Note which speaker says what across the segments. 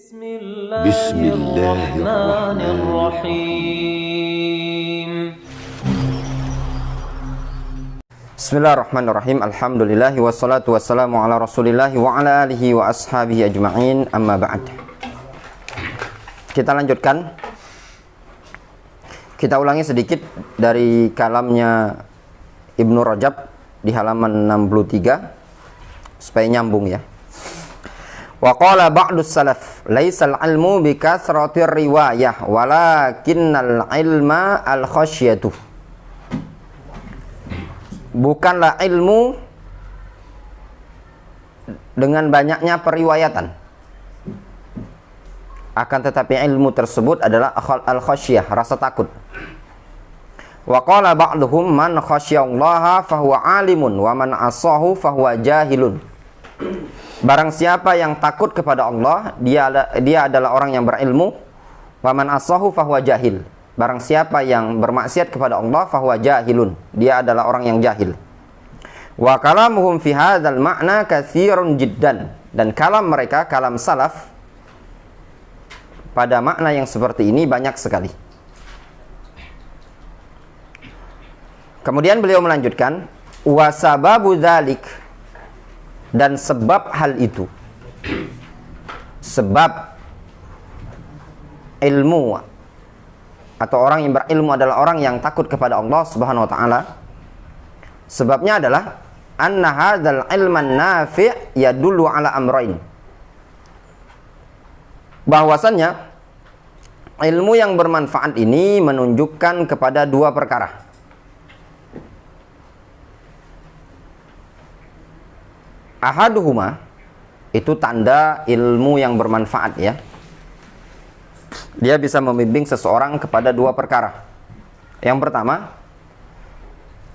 Speaker 1: Bismillahirrahmanirrahim.
Speaker 2: Bismillahirrahmanirrahim. Alhamdulillahi wassalatu wassalamu ala rasulillahi wa ala alihi wa ashabihi ajma'in, amma ba'd. Kita lanjutkan. Kita ulangi sedikit dari kalamnya Ibnu Rajab di halaman 63 supaya nyambung ya. Wa qala ba'dus salaf laisal ilmu bi kasratir riwayah walakinnal ilma al khasyatu. Bukanlah ilmu dengan banyaknya periwayatan, akan tetapi ilmu tersebut adalah al khasyah, rasa takut. Wa qala ba'duhum man khasyallaha fahuwa alimun wa man asahu fahuwa jahilun. Barang siapa yang takut kepada Allah, dia adalah orang yang berilmu. Wa man asahu fahuwa jahil. Barang siapa yang bermaksiat kepada Allah, fahuwa jahilun. Dia adalah orang yang jahil. Wa kalamuhum fi hadzal ma'na katsirun jiddan. Dan kalam mereka, kalam salaf, pada makna yang seperti ini banyak sekali. Kemudian beliau melanjutkan, wa sababu dzalik, dan sebab hal itu, sebab ilmu atau orang yang berilmu adalah orang yang takut kepada Allah Subhanahu wa taala. Sebabnya adalah anna hadzal ilman nafi' yadullu ala amrayn. Bahwasannya ilmu yang bermanfaat ini menunjukkan kepada dua perkara. Ahaduhuma, itu tanda ilmu yang bermanfaat ya. Dia bisa membimbing seseorang kepada dua perkara. Yang pertama,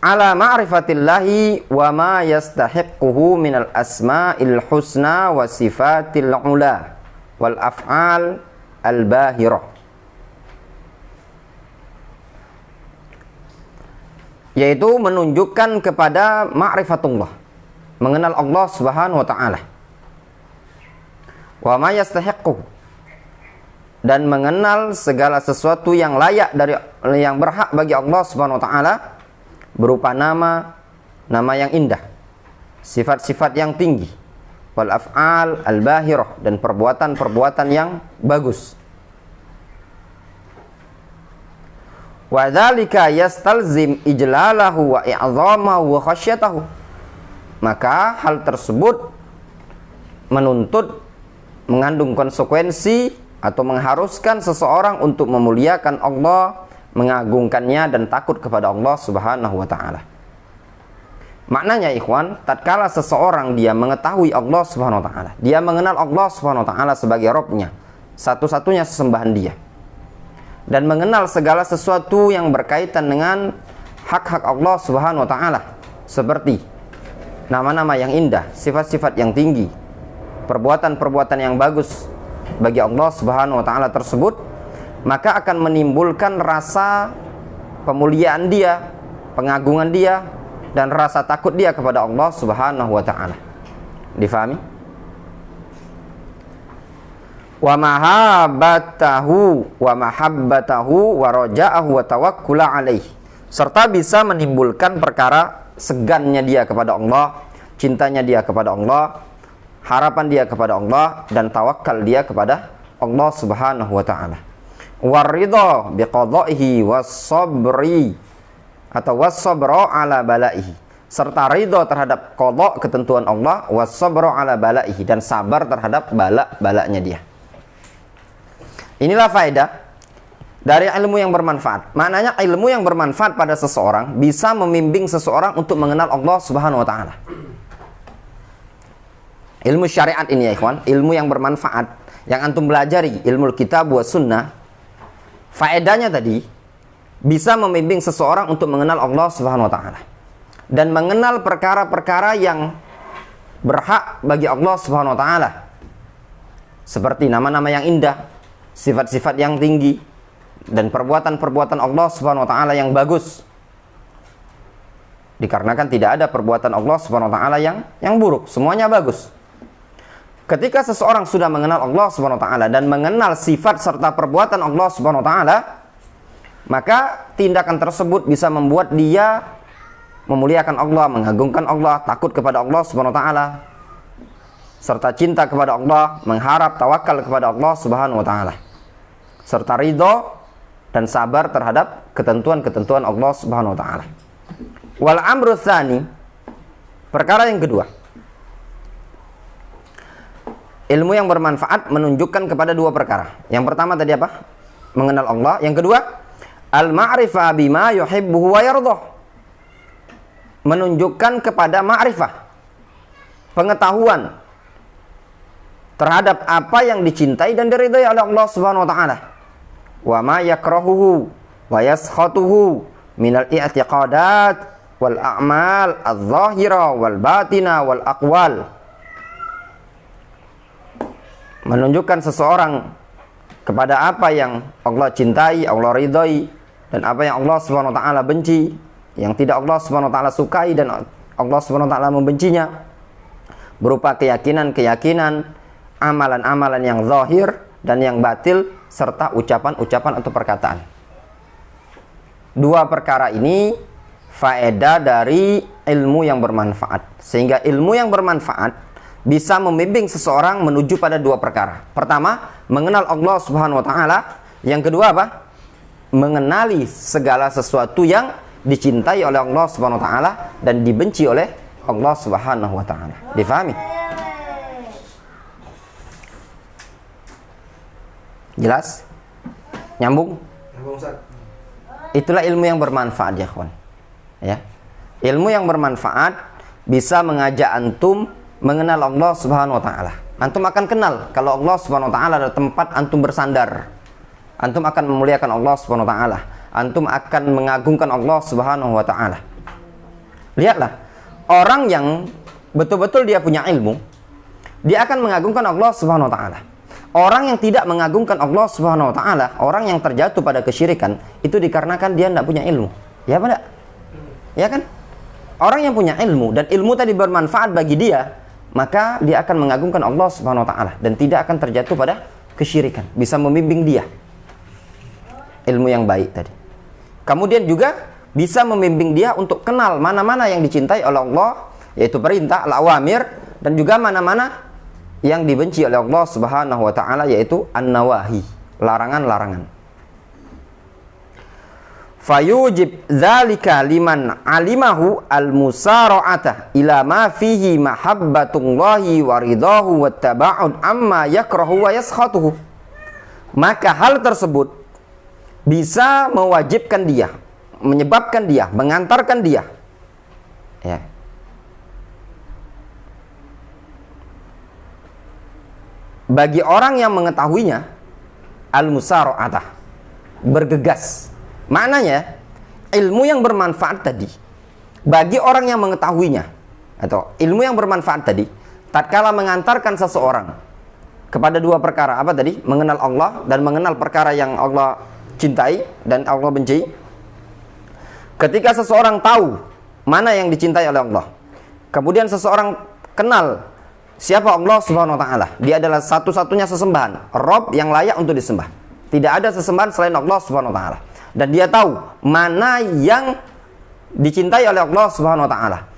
Speaker 2: ala ma'rifatillahi wa ma yastahiqquhu minal asma'il husna wa sifatil ula wal af'al al-bahirah. Yaitu menunjukkan kepada ma'rifatullah, mengenal Allah Subhanahu wa taala. Wa ma yastahiqquhu, dan mengenal segala sesuatu yang layak dari yang berhak bagi Allah Subhanahu wa taala, berupa nama yang indah, sifat-sifat yang tinggi, wal af'al al-bahirah, dan perbuatan-perbuatan yang bagus. Wa dzalika yastalzim ijlalahu wa i'zamahu wa khasyatahu. Maka hal tersebut mengandung konsekuensi atau mengharuskan seseorang untuk memuliakan Allah, mengagungkannya, dan takut kepada Allah Subhanahu wa taala. Maknanya ikhwan, tatkala seseorang dia mengetahui Allah Subhanahu wa taala, dia mengenal Allah Subhanahu wa taala sebagai Rabb-nya, satu-satunya sesembahan dia, dan mengenal segala sesuatu yang berkaitan dengan hak-hak Allah Subhanahu wa taala, seperti nama-nama yang indah, sifat-sifat yang tinggi, perbuatan-perbuatan yang bagus bagi Allah Subhanahu wa taala tersebut, maka akan menimbulkan rasa pemuliaan dia, pengagungan dia, dan rasa takut dia kepada Allah Subhanahu wa taala. Difahami? Wa mahabbatahu wa raja'ahu wa tawakkula alaihi, serta bisa menimbulkan perkara segannya dia kepada Allah, cintanya dia kepada Allah, harapan dia kepada Allah, dan tawakal dia kepada Allah Subhanahu wa taala. Waridha biqada'ihi was-sabri atau was-sabra ala balaihi, serta ridha terhadap qada, ketentuan Allah, was-sabra ala balaihi, dan sabar terhadap bala-balanya dia. Inilah faedah dari ilmu yang bermanfaat. Maknanya ilmu yang bermanfaat pada seseorang bisa membimbing seseorang untuk mengenal Allah Subhanahu wa taala. Ilmu syariat ini ya ikhwan, ilmu yang bermanfaat yang antum belajari, ilmu kitab wa sunnah, faedahnya tadi bisa membimbing seseorang untuk mengenal Allah Subhanahu wa taala dan mengenal perkara-perkara yang berhak bagi Allah Subhanahu wa taala, seperti nama-nama yang indah, sifat-sifat yang tinggi, dan perbuatan-perbuatan Allah Subhanahu wa taala yang bagus. Dikarenakan tidak ada perbuatan Allah Subhanahu wa taala yang buruk, semuanya bagus. Ketika seseorang sudah mengenal Allah Subhanahu wa taala dan mengenal sifat serta perbuatan Allah Subhanahu wa taala, maka tindakan tersebut bisa membuat dia memuliakan Allah, mengagungkan Allah, takut kepada Allah Subhanahu wa taala, serta cinta kepada Allah, mengharap tawakal kepada Allah Subhanahu wa taala, serta ridho dan sabar terhadap ketentuan-ketentuan Allah Subhanahu wa taala. Wal amru tsani, perkara yang kedua, ilmu yang bermanfaat menunjukkan kepada dua perkara. Yang pertama tadi apa? Mengenal Allah. Yang kedua, al-ma'rifah bima yuhibbuhu wa yardhah. Menunjukkan kepada ma'rifah, pengetahuan terhadap apa yang dicintai dan diridhai oleh Allah Subhanahu wa taala. Wa ma yakrahuhu wa yaskhatuhu minal i'tiqadat wal a'mal adh-dhahira wal batina wal aqwal. Menunjukkan seseorang kepada apa yang Allah cintai, Allah ridhai, dan apa yang Allah Subhanahu wa taala benci, yang tidak Allah Subhanahu wa taala sukai dan Allah Subhanahu wa taala membencinya, berupa keyakinan-keyakinan, amalan-amalan yang zahir dan yang batil, serta ucapan-ucapan atau perkataan. Dua perkara ini faedah dari ilmu yang bermanfaat, sehingga ilmu yang bermanfaat bisa membimbing seseorang menuju pada dua perkara. Pertama, mengenal Allah Subhanahu wa taala. Yang kedua apa? Mengenali segala sesuatu yang dicintai oleh Allah Subhanahu wa taala dan dibenci oleh Allah Subhanahu wa taala. Difahami? Jelas? Nyambung?
Speaker 1: Nyambung, Ustaz.
Speaker 2: Itulah ilmu yang bermanfaat ya, kawan. Ya. Ilmu yang bermanfaat bisa mengajak antum mengenal Allah Subhanahu wa taala. Antum akan kenal kalau Allah Subhanahu wa taala adalah tempat antum bersandar. Antum akan memuliakan Allah Subhanahu wa taala. Antum akan mengagungkan Allah Subhanahu wa taala. Lihatlah, orang yang betul-betul dia punya ilmu, dia akan mengagungkan Allah Subhanahu wa taala. Orang yang tidak mengagungkan Allah Subhanahu wa taala, orang yang terjatuh pada kesyirikan, itu dikarenakan dia tidak punya ilmu. Ya apa enggak? Ya kan? Orang yang punya ilmu dan ilmu tadi bermanfaat bagi dia, maka dia akan mengagungkan Allah Subhanahu wa taala dan tidak akan terjatuh pada kesyirikan, bisa membimbing dia. Ilmu yang baik tadi. Kemudian juga bisa membimbing dia untuk kenal mana-mana yang dicintai oleh Allah, yaitu perintah al-awamir, dan juga mana-mana yang dibenci oleh Allah Subhanahu wa taala, yaitu an-nawahi, larangan-larangan. Fayujib dzalika liman alimahu al-musara'ata ila ma fihi mahabbatullahi wa ridahu wattaba'ud amma yakrahu wa yaskhatuhu. Maka hal tersebut bisa mewajibkan dia, menyebabkan dia, mengantarkan dia, ya, bagi orang yang mengetahuinya, al-musara'ata, bergegas. Maknanya, ilmu yang bermanfaat tadi, bagi orang yang mengetahuinya, atau ilmu yang bermanfaat tadi, tatkala mengantarkan seseorang kepada dua perkara, apa tadi? Mengenal Allah dan mengenal perkara yang Allah cintai dan Allah benci. Ketika seseorang tahu mana yang dicintai oleh Allah, kemudian seseorang kenal siapa Allah Subhanahu wa taala, dia adalah satu-satunya sesembahan, Rabb yang layak untuk disembah. Tidak ada sesembahan selain Allah Subhanahu wa taala. Dan dia tahu mana yang dicintai oleh Allah Subhanahu wa taala.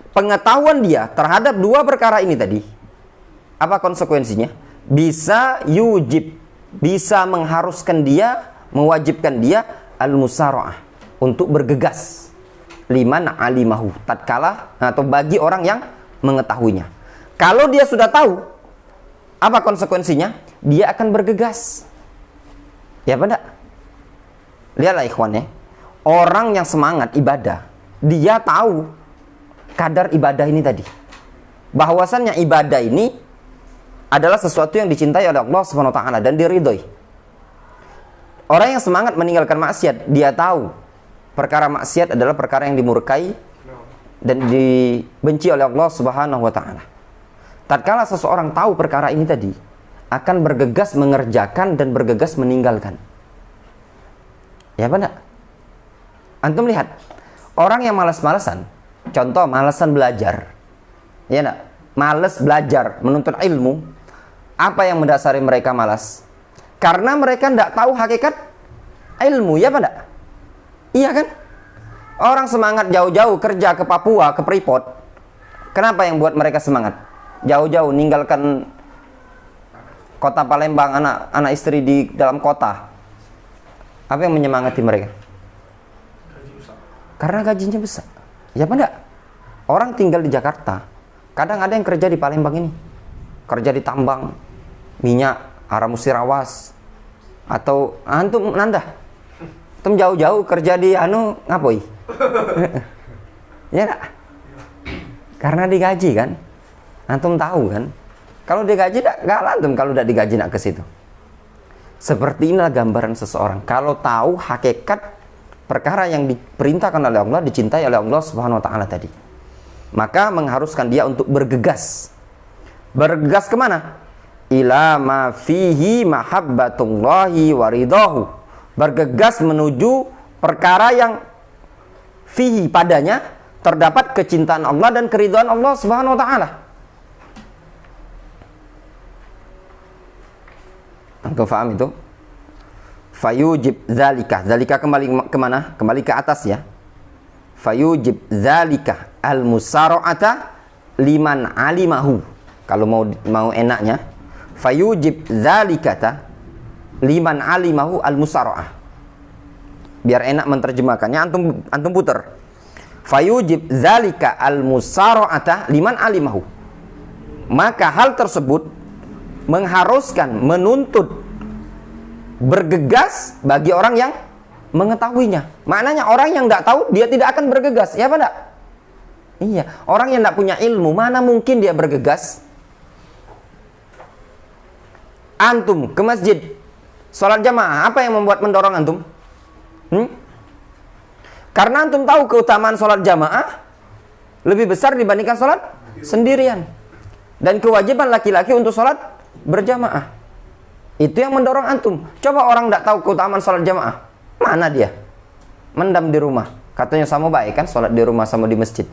Speaker 2: Pengetahuan dia terhadap dua perkara ini tadi, apa konsekuensinya? Bisa yujib, bisa mengharuskan dia, mewajibkan dia al-musara'ah, untuk bergegas liman alimahu, tatkala atau bagi orang yang mengetahuinya. Kalau dia sudah tahu, apa konsekuensinya? Dia akan bergegas. Ya benar. Lihatlah ikhwan ya, orang yang semangat ibadah, dia tahu kadar ibadah ini tadi, bahwasannya ibadah ini adalah sesuatu yang dicintai oleh Allah Subhanahu wa taala dan diridhoi. Orang yang semangat meninggalkan maksiat, dia tahu perkara maksiat adalah perkara yang dimurkai dan dibenci oleh Allah Subhanahu wa taala. Tatkala seseorang tahu perkara ini tadi, akan bergegas mengerjakan dan bergegas meninggalkan. Ya benar. Antum lihat, orang yang malas-malasan, contoh malasan belajar, ya enggak? malas belajar, menuntut ilmu, apa yang mendasari mereka malas? Karena mereka tidak tahu hakikat ilmu, ya apa enggak? Iya kan? Orang semangat jauh-jauh kerja ke Papua, ke Freeport. Kenapa yang buat mereka semangat? Jauh-jauh ninggalkan kota Palembang, anak istri di dalam kota. Apa yang menyemangati mereka? Karena gajinya besar. Ya apa enggak? Orang tinggal di Jakarta, kadang ada yang kerja di Palembang ini, kerja di tambang minyak, Aramusirawas, atau antum jauh-jauh kerja di ngapoi? Ya enggak? Karena digaji kan? Antum tahu kan? Kalau digaji enggak antum kalau udah digaji nak ke situ. Seperti inilah gambaran seseorang. Kalau tahu hakikat perkara yang diperintahkan oleh Allah, dicintai oleh Allah Subhanahu wa taala tadi, maka mengharuskan dia untuk bergegas. Bergegas kemana? Ila ma fihi mahabbatullahi wa ridahu. Bergegas menuju perkara yang fihi, padanya terdapat kecintaan Allah dan keridhaan Allah Subhanahu wa taala. Antum paham itu? Fayujib zalika. Zalika kembali kemana? Kembali ke atas ya. Fayujib zalika al-musara'ata liman alimahu. Kalau mau enaknya, fayujib zalikata liman alimahu al-musara'ah. Biar enak menerjemahkannya, antum puter. Fayujib zalika al-musara'ata liman alimahu. Maka hal tersebut mengharuskan, menuntut bergegas bagi orang yang mengetahuinya. Maknanya orang yang tidak tahu, dia tidak akan bergegas. Ya apa enggak? Iya. Orang yang tidak punya ilmu, mana mungkin dia bergegas? Antum ke masjid, sholat jamaah, apa yang mendorong antum? Karena antum tahu keutamaan sholat jamaah lebih besar dibandingkan sholat sendirian. Dan kewajiban laki-laki untuk sholat berjamaah. Itu yang mendorong antum. Coba orang tidak tahu keutamaan sholat jamaah, mana dia? Mendam di rumah. Katanya sama baik kan sholat di rumah sama di masjid.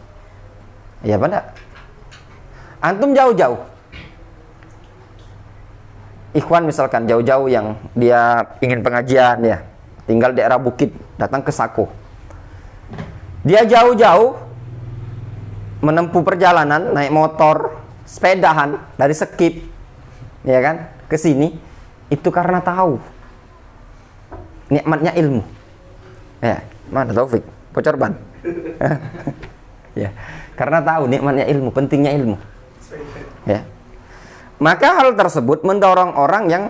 Speaker 2: Ya apa enggak? Antum jauh-jauh, ikhwan misalkan jauh-jauh yang dia ingin pengajian ya, tinggal di daerah bukit, datang ke Sako. Dia jauh-jauh menempuh perjalanan, naik motor, sepedahan dari Sekip, ya kan, ke sini. Itu karena tahu nikmatnya ilmu. Ya, mana Taufik? Bocor ban. Ya, karena tahu nikmatnya ilmu, pentingnya ilmu. Ya. Maka hal tersebut mendorong orang yang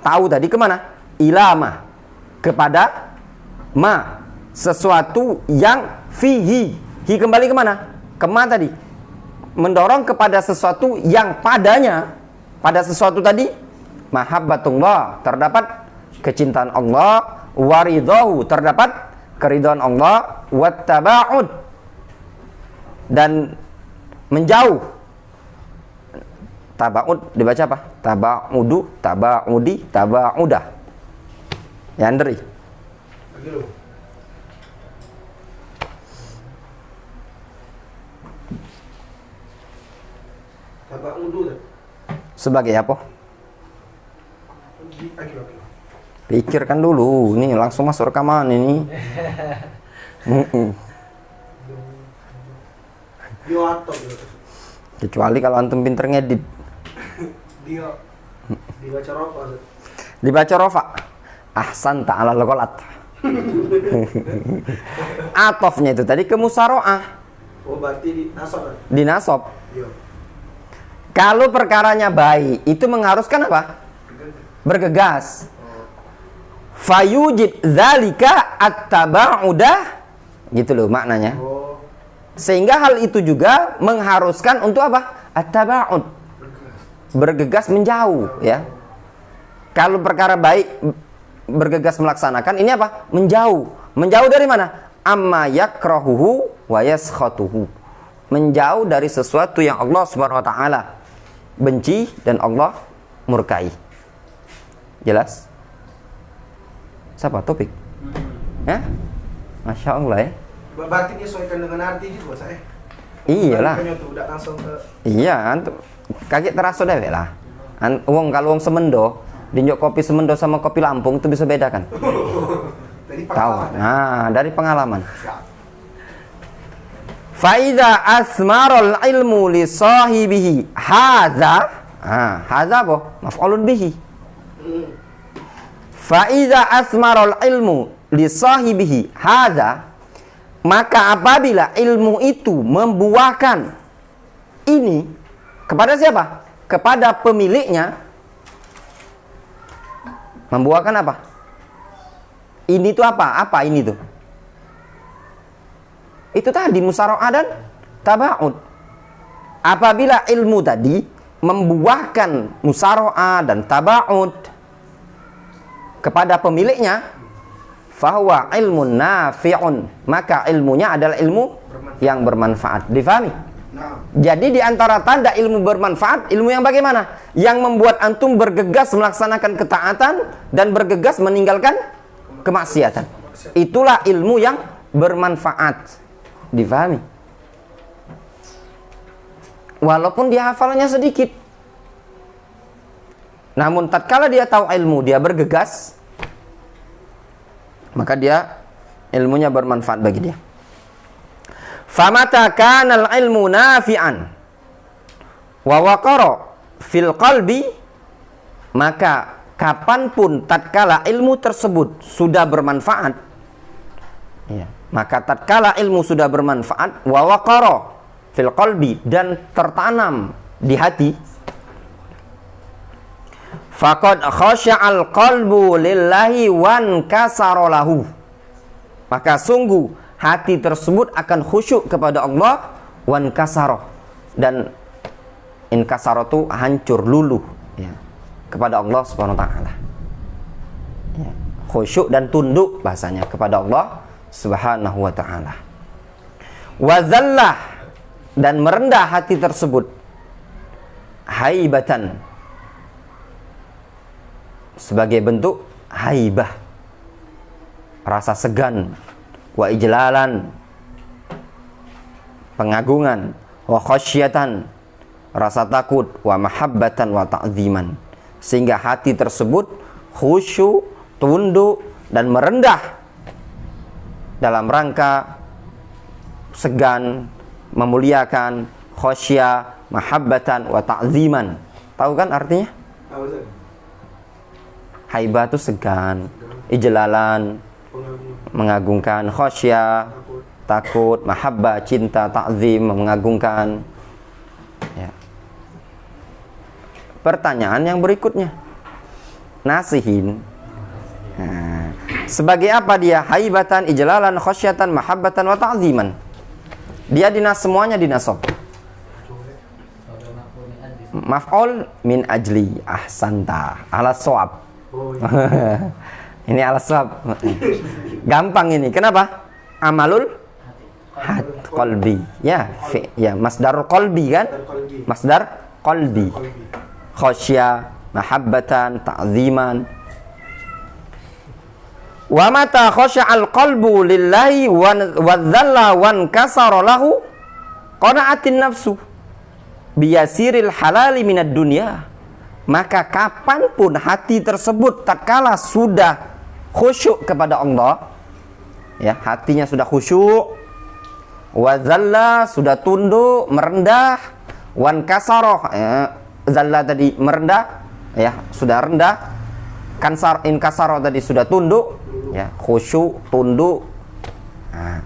Speaker 2: tahu tadi kemana? Ilama, kepada ma, sesuatu yang fihi. Hi kembali kemana? Kema tadi. Mendorong kepada sesuatu yang padanya, pada sesuatu tadi mahabbatullah, terdapat kecintaan Allah, waridahu, terdapat keridhaan Allah, wattaba'ud, dan menjauh. Taba'ud dibaca apa? Taba'udu, taba'udi, taba'udah. Ya Andri. Taba'udu sebagai apa? Pikirkan dulu, ini langsung masuk rekaman ini. Kecuali kalau antum pinter ngedit. Dibaca rofa. Dibaca rofa. Ahsan ta'ala al-ghalat. Atofnya itu tadi ke musaro'ah. Oh, berarti di nasab. Kalau perkaranya baik, itu mengharuskan apa? Bergegas. Fayujib zalika at-taba'udah, gitu loh maknanya. Sehingga hal itu juga mengharuskan untuk apa? At-taba'ud, bergegas menjauh ya. Kalau perkara baik, bergegas melaksanakan, ini apa? Menjauh. Menjauh dari mana? Amma yakrahuhu wa yaskhatuhu. Menjauh dari sesuatu yang Allah Subhanahu wa taala benci dan Allah murkai. Jelas? Siapa topik? Ya? Masya Allah ya.
Speaker 1: Berarti menyesuaikan dengan arti gitu saya.
Speaker 2: Iyalah.
Speaker 1: Udah langsung ke
Speaker 2: Iya, antum kaget terasa dewek lah. Kalau wong Semendo, dinjok kopi Semendo sama kopi Lampung itu bisa beda kan?
Speaker 1: dari
Speaker 2: Tahu.
Speaker 1: pengalaman.
Speaker 2: Nah, dari pengalaman.
Speaker 1: Siap.
Speaker 2: Faida asmarul ilmu li sahibihi hadza. Hadza apa? Maf'ulun bihi. Faida asmarul ilmu li sahibihi hadza, maka apabila ilmu itu membuahkan ini kepada siapa? Kepada pemiliknya. Membuahkan apa? Ini tuh apa? Apa ini tuh? Itu tadi musara'ah dan taba'ud. Apabila ilmu tadi membuahkan musara'ah dan taba'ud kepada pemiliknya, fahuwa ilmun nafi'un, maka ilmunya adalah ilmu yang bermanfaat. Difahami?
Speaker 1: Nah,
Speaker 2: Jadi di antara tanda ilmu bermanfaat, ilmu yang bagaimana? Yang membuat antum bergegas melaksanakan ketaatan dan bergegas meninggalkan kemaksiatan. Itulah ilmu yang bermanfaat. Difahami? Walaupun dia hafalannya sedikit. Namun tatkala dia tahu ilmu, dia bergegas, maka dia ilmunya bermanfaat bagi dia. Famata kana al-ilmu nafi'an wa waqara fil qalbi, maka kapanpun tatkala ilmu tersebut sudah bermanfaat, ya, maka tatkala ilmu sudah bermanfaat, wa waqara fil qalbi, dan tertanam di hati, faqad khasya'al qalbu lillahi wan kasara lahu, maka sungguh hati tersebut akan khusyuk kepada Allah, wan kasara, dan inkasara itu hancur luluh, ya, kepada Allah Subhanahu wa taala. Ya, khusyuk dan tunduk bahasanya kepada Allah Subhanahu wa taala. Wa zallah, dan merendah hati tersebut, haibatan, sebagai bentuk haibah, rasa segan, wa ijlalan, pengagungan, wa khasyatan, rasa takut, wa mahabbatan wa ta'ziman, sehingga hati tersebut khusyuk, tunduk, dan merendah dalam rangka segan, memuliakan, khasyah, mahabbatan wa ta'ziman. Tahu kan artinya?
Speaker 1: apa itu?
Speaker 2: Haibah itu segan, ijlalan, mengagungkan, khasyah, takut, mahabbah, cinta, ta'zim, mengagungkan. Ya. Pertanyaan yang berikutnya, nasihin. Nah, sebagai apa dia? Haibatan, ijlalan, khasyatan, mahabbatan, wa ta'ziman. Dia dinas, semuanya dinasab. Maf'ul min ajli, ahsanta, ala shawab.
Speaker 1: Oh, iya.
Speaker 2: Ini ala shawab. Gampang ini. Kenapa? Amalul qalbi. Ya, ya, masdarul qalbi kan? Masdar qalbi. Khasyah, mahabbatan, ta'ziman. Wa mata khasya'al qalbu lillahi wa dhalla wan kasara lahu qana'atin nafsu biyasiril halali minad dunya, maka kapanpun hati tersebut tatkala sudah khusyuk kepada Allah, ya, hatinya sudah khusyuk, wa dhalla, sudah tunduk, merendah, wan kasara, ya, zalla tadi merendah, ya, sudah rendah, kansar inkasara tadi sudah tunduk, ya, khusyuk, tunduk. Nah,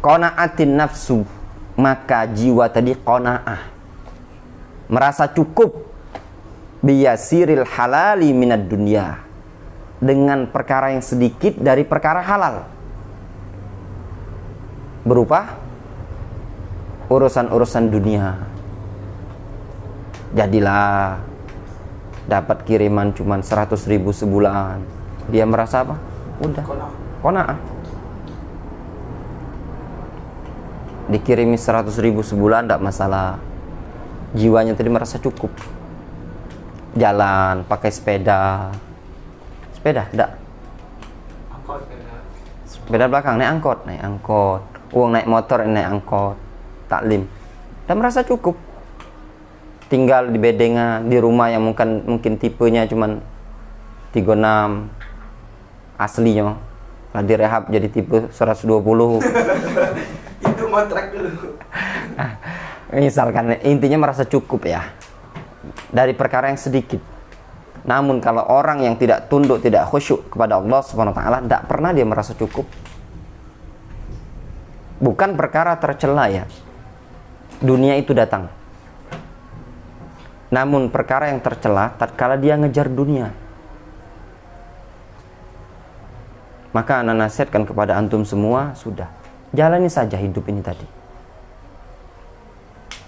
Speaker 2: qana'atin nafsu, maka jiwa tadi qanaah, merasa cukup, biyasiril halali minad dunya, dengan perkara yang sedikit dari perkara halal, berupa urusan-urusan dunia. Jadilah dapat kiriman cuman 100.000 sebulan, dia merasa apa? Udah qanaah. Dikirimi 100.000 sebulan tidak masalah, jiwanya tadi merasa cukup. Jalan pakai sepeda enggak, sepeda belakang naik angkot, uang naik motor naik angkot, taklim dan merasa cukup. Tinggal di bedengan, di rumah yang mungkin tipenya cuman 36 aslinya, lah direhab jadi tipe 120.
Speaker 1: Itu kontrak dulu.
Speaker 2: Misalkan intinya merasa cukup ya dari perkara yang sedikit. Namun kalau orang yang tidak tunduk, tidak khusyuk kepada Allah Subhanahu wa taala, tidak pernah dia merasa cukup. Bukan perkara tercela ya. Dunia itu datang. Namun perkara yang tercela tatkala dia ngejar dunia. Maka ana nasihatkan kepada antum semua, sudah, jalani saja hidup ini tadi.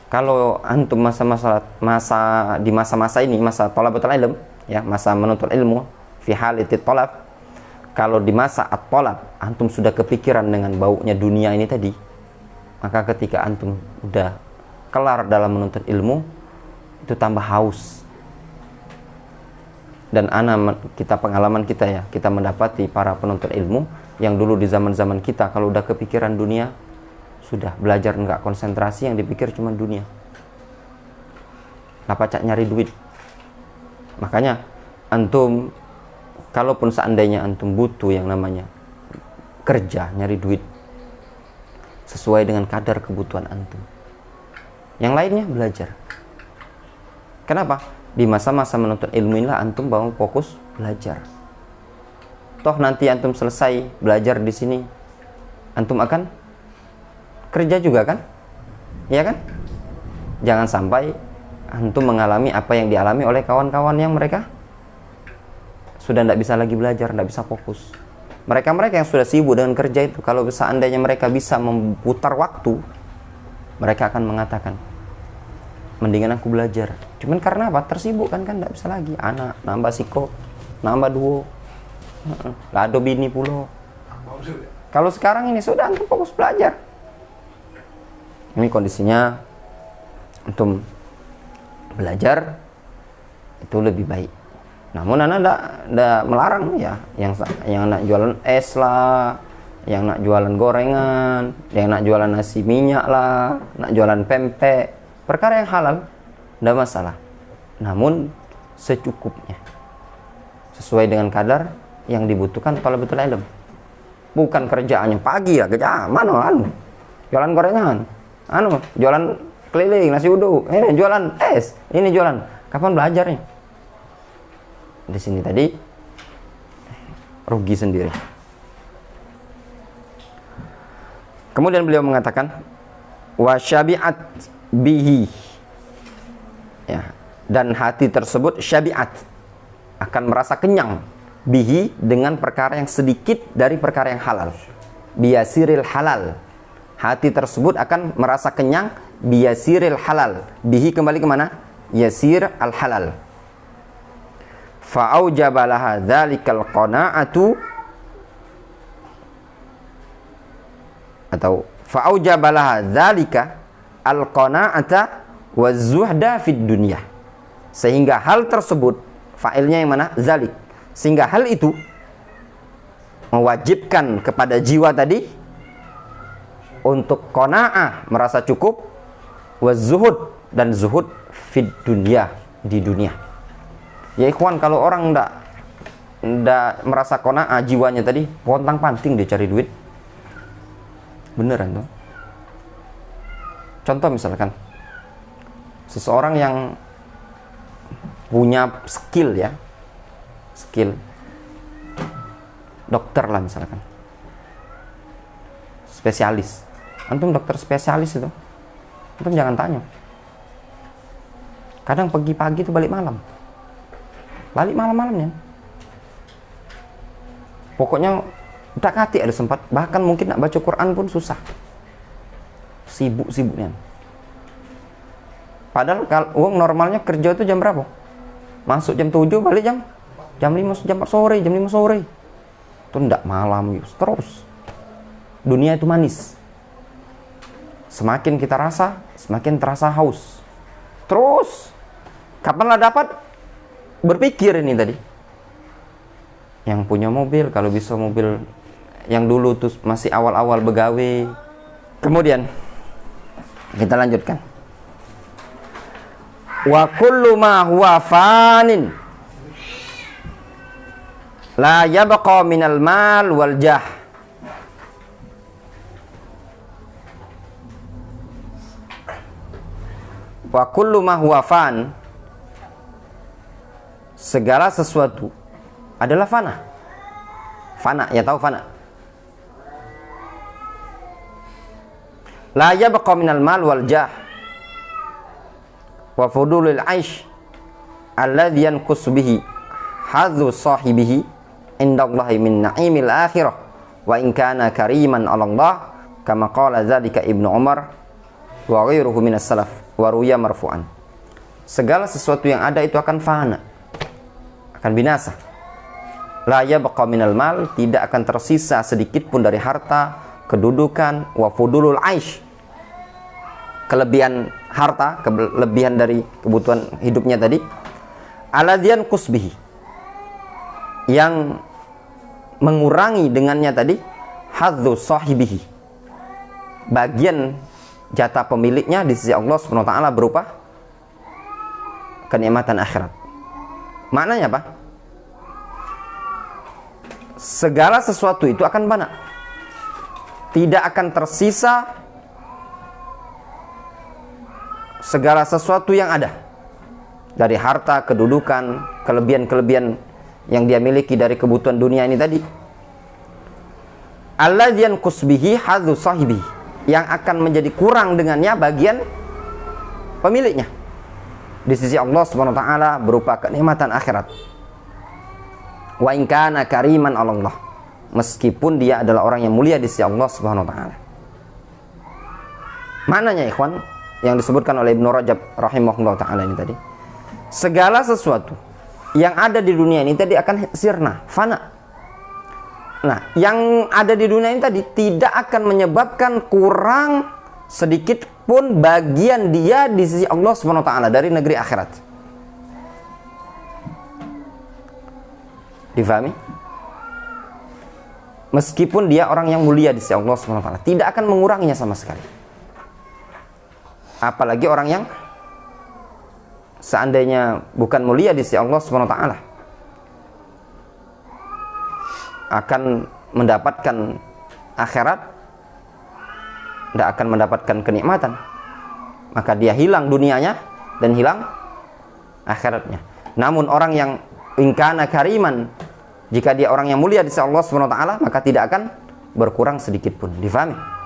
Speaker 2: Kalau antum di masa-masa ini, masa thalabatul ilm, ya, masa menuntut ilmu, fi halatit talab, kalau di masa at-talab antum sudah kepikiran dengan baunya dunia ini tadi, maka ketika antum udah kelar dalam menuntut ilmu, itu tambah haus. Dan kita pengalaman kita ya, kita mendapati para penuntut ilmu yang dulu di zaman-zaman kita kalau udah kepikiran dunia, sudah belajar nggak konsentrasi, yang dipikir cuma dunia. Lapacak nyari duit. Makanya antum, kalaupun seandainya antum butuh yang namanya kerja, nyari duit sesuai dengan kadar kebutuhan antum. Yang lainnya belajar. Kenapa? Di masa-masa menuntut ilmu inilah antum bawa fokus belajar. Toh nanti antum selesai belajar di sini, antum akan kerja juga kan? Iya kan? Jangan sampai antum mengalami apa yang dialami oleh kawan-kawan yang mereka sudah tidak bisa lagi belajar, tidak bisa fokus. Mereka-mereka yang sudah sibuk dengan kerja itu, kalau seandainya mereka bisa memutar waktu, mereka akan mengatakan, mendingan aku belajar. Cuman karena apa? Tersibuk kan tidak bisa lagi. Anak, nambah siko, nambah duo, lado bini pulo. Kalau sekarang ini sudah antum fokus belajar. Ini kondisinya untuk belajar itu lebih baik. Namun anak tidak melarang ya, yang nak jualan es lah, yang nak jualan gorengan, yang nak jualan nasi minyak lah, nak jualan pempek, perkara yang halal tidak masalah. Namun secukupnya, sesuai dengan kadar yang dibutuhkan thalabatul ilm. Bukan kerjaannya pagi ya kerja mana jualan gorengan, jualan keliling nasi uduk, ini jualan es, ini jualan. Kapan belajarnya? Di sini tadi rugi sendiri. Kemudian beliau mengatakan wa syabi'at bihi, ya, dan hati tersebut syabi'at, akan merasa kenyang bihi, dengan perkara yang sedikit dari perkara yang halal, biyasiril halal. Hati tersebut akan merasa kenyang biyasiril halal. Bihi kembali kemana? Yasir al halal. Fa'aujaba laha dzalikal qana'atu, atau fa'aujaba laha dzalika al qana'ata waz zuhda fid dunya. Sehingga hal tersebut, fa'ilnya yang mana? Zalik. Sehingga hal itu mewajibkan kepada jiwa tadi untuk qanaah, merasa cukup, wazuhud, dan zuhud fid dunya, di dunia. Ya ikhwan, kalau orang ndak merasa qanaah jiwanya tadi, pontang-panting dia cari duit. Beneran tuh. Contoh misalkan seseorang yang punya skill ya, skill dokter lah misalkan, spesialis. Antum dokter spesialis itu, antum jangan tanya. Kadang pagi-pagi itu balik malam-malamnya. Pokoknya tak kati ada sempat, bahkan mungkin nak baca Quran pun susah. Sibuk-sibuknya. Padahal kalau uang normalnya kerja itu jam berapa? Masuk jam 7, balik jam 5 sore. Itu ndak malam terus. Dunia itu manis. Semakin kita rasa, semakin terasa haus. Terus kapan lah dapat? Berpikir ini tadi. Yang punya mobil, kalau bisa mobil yang dulu tuh masih awal-awal begawe. Kemudian Kita lanjutkan. Wa kullu ma huwa fanin la yabqa minal mal wal jah. Wa kullu ma huwa fan, segala sesuatu adalah fana. Fana, ya tahu fana. La yabqa minal mal wal jah wa fudulil aish alladhi yanqus bihi hadzu sahibihi indallahi min na'imil akhirah wa in kana kariman 'ala Allah kama qala dzalika Ibnu Umar wa ghairuhu minas salaf wa ruya marfu'an. Segala sesuatu yang ada itu akan fana, akan binasa. La yabqa minal mal, tidak akan tersisa sedikit pun dari harta, kedudukan, wa fudulul aish, kelebihan harta, kelebihan dari kebutuhan hidupnya tadi, aladian kusbihi, yang mengurangi dengannya tadi, hadzu sahibihi, bagian jatah pemiliknya di sisi Allah SWT berupa kenikmatan akhirat. Maknanya apa? Segala sesuatu itu akan fana, tidak akan tersisa segala sesuatu yang ada dari harta, kedudukan, kelebihan-kelebihan yang dia miliki dari kebutuhan dunia ini tadi. Alladzi yanqus bihi hadzu sahibi, yang akan menjadi kurang dengannya bagian pemiliknya di sisi Allah Subhanahu wa taala berupa kenikmatan akhirat. Wa in kana kariman 'ala Allah, meskipun dia adalah orang yang mulia di sisi Allah Subhanahu wa taala. Maknanya ikhwan, yang disebutkan oleh Ibnu Rajab rahimahullah ta'ala ini tadi, segala sesuatu yang ada di dunia ini tadi akan sirna, fana. Nah, yang ada di dunia ini tadi tidak akan menyebabkan kurang sedikit pun bagian dia di sisi Allah Subhanahu wa taala dari negeri akhirat. Difahami? Meskipun dia orang yang mulia di sisi Allah Subhanahu wa taala, tidak akan menguranginya sama sekali. Apalagi orang yang seandainya bukan mulia di sisi Allah Subhanahu wa taala, akan mendapatkan akhirat, tidak akan mendapatkan kenikmatan, maka dia hilang dunianya dan hilang akhiratnya. Namun orang yang ingkana kariman, jika dia orang yang mulia di sisi Allah Subhanahu wa taala, maka tidak akan berkurang sedikit pun. Difahami?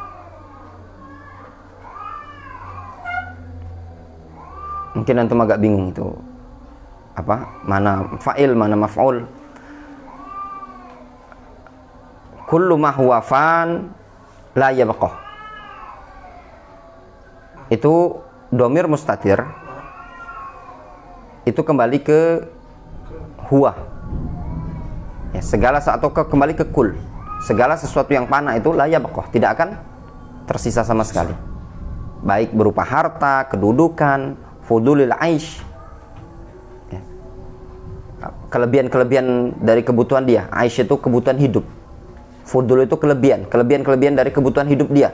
Speaker 2: Mungkin antum agak bingung itu apa, mana fa'il, mana maf'ul. Kullu ma huwa fan la yabqa, itu domir mustatir, itu kembali ke huwa ya, segala atau kembali ke kul, segala sesuatu yang fana itu la yabqa, tidak akan tersisa sama sekali, baik berupa harta, kedudukan, fudulil aish ya, kelebihan-kelebihan dari kebutuhan dia. Aish itu kebutuhan hidup, fudul itu kelebihan dari kebutuhan hidup dia.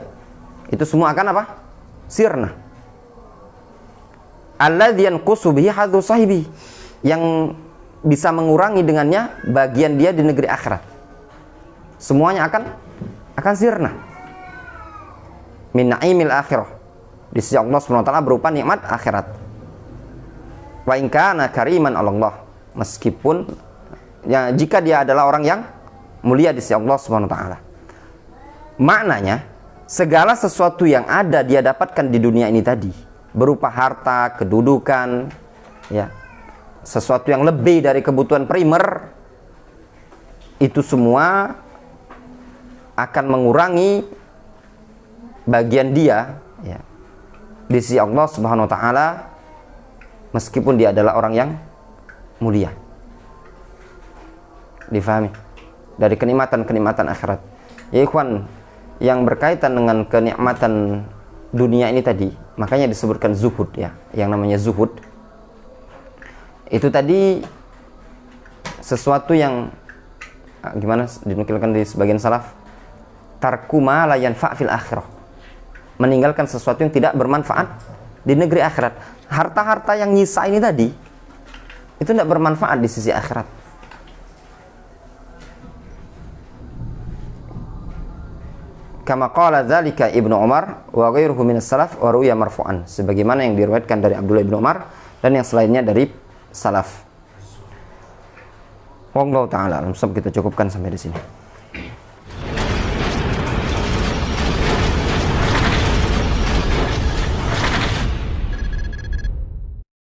Speaker 2: Itu semua akan apa? Sirna. Alladzi yanqusu bihi hadzu sahibi, yang bisa mengurangi dengannya bagian dia di negeri akhirat. Semuanya akan sirna. Min na'imil akhirah, di sisi Allah Subhanahu wa taala berupa nikmat akhirat. Wa in kana kariman 'ala Allah, meskipun ya, jika dia adalah orang yang mulia di sisi Allah Subhanahu wa taala. Maknanya segala sesuatu yang ada dia dapatkan di dunia ini tadi berupa harta, kedudukan ya, sesuatu yang lebih dari kebutuhan primer, itu semua akan mengurangi bagian dia ya, di sisi Allah Subhanahu wa taala, meskipun dia adalah orang yang mulia. Difahami? Dari kenikmatan-kenikmatan akhirat. Ya ikhwan, yang berkaitan dengan kenikmatan dunia ini tadi, makanya disebutkan zuhud ya. Yang namanya zuhud itu tadi sesuatu yang gimana dinukilkan di sebagian salaf, tarku ma la yanfa' fil akhirah, meninggalkan sesuatu yang tidak bermanfaat di negeri akhirat. Harta-harta yang nyisa ini tadi itu tidak bermanfaat di sisi akhirat. Kama qala dzalika Ibnu Umar wa ghairuhu minas salaf wa ruya marfu'an, sebagaimana yang diriwayatkan dari Abdullah bin Umar dan yang selainnya dari salaf. Wallahu taala alam. Kita cukupkan sampai di sini.